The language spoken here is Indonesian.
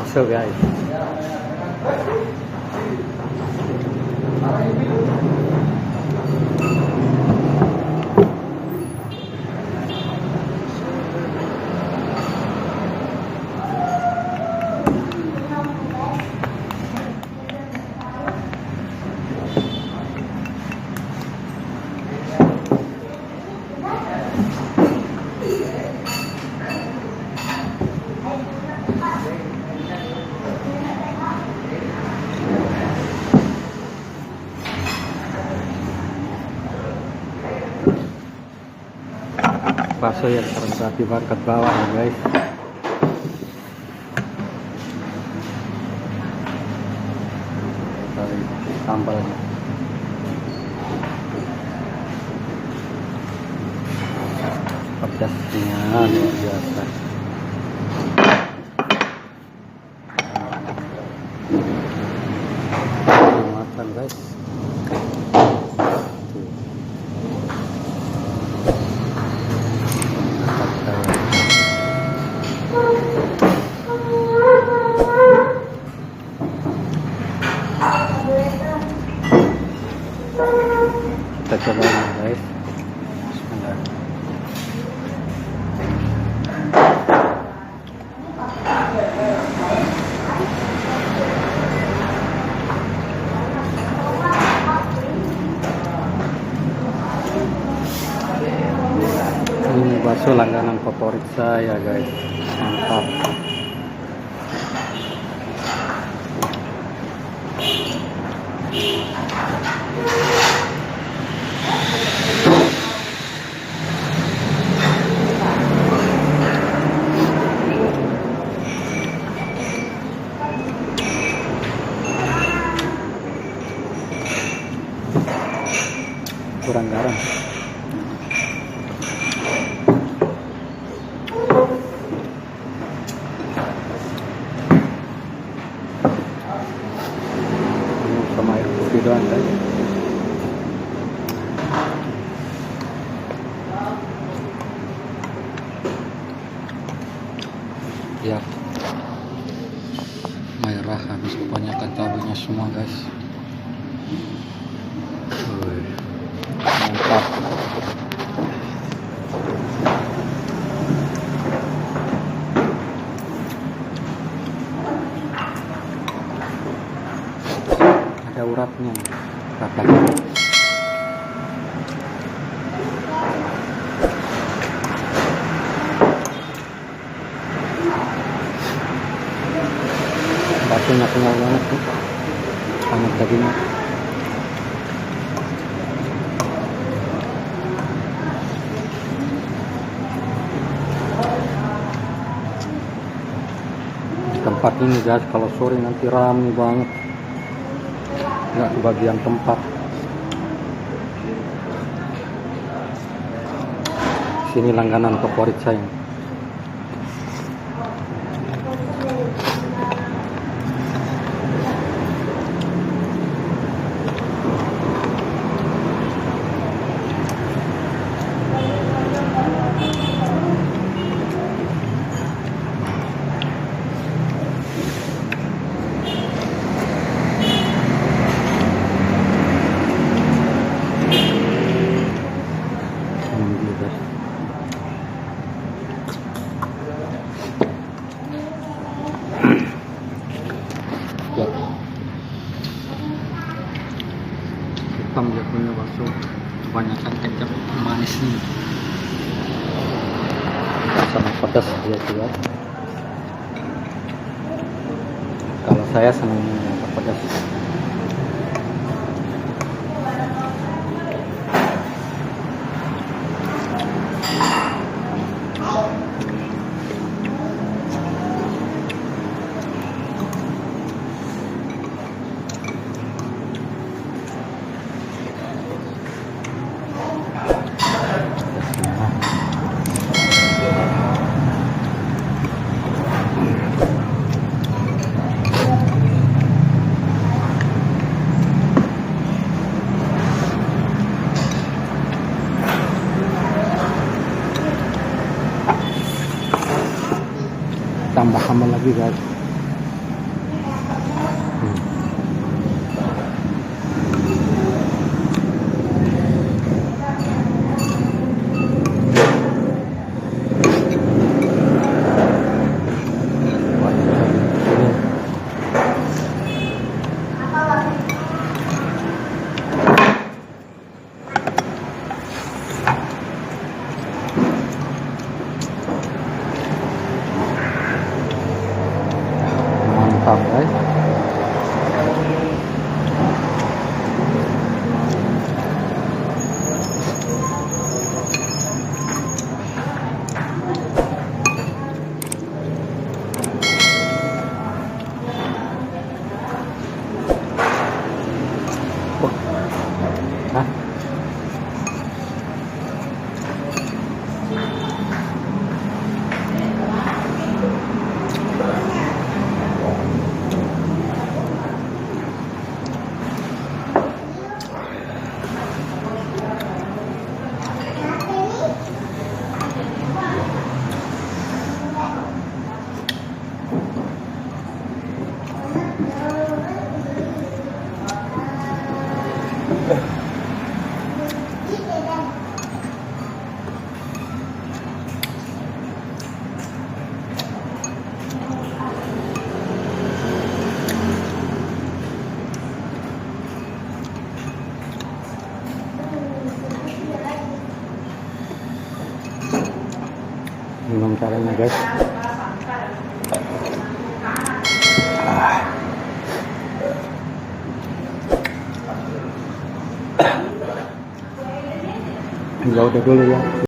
bakso guys. Bakso yang terbuat di market bawah ya guys. Tarik sambalnya. Pedasnya luar biasa. Matang guys. Kita coba guys. Bismillah. Ini bakso langganan favorit saya guys. Mantap. Kurang garam. Ini sama air putih doang guys. Ya, merah habis kebanyakan cabenya semua guys. Mantap. Ada uratnya, rata. Baksonya kenyal banget tuh, banyak dagingnya. Tempat ini guys, kalau sore nanti ramai banget, nggak kebagian tempat. Sini langganan favorit saya. Hitam dia punya bakso, kebanyakan kecap manis nih, sama pedas dia juga. Kalau saya senang pedas. Tambah sambal lagi guys. Hah? Minum caranya guys. Ya udah dulu ya.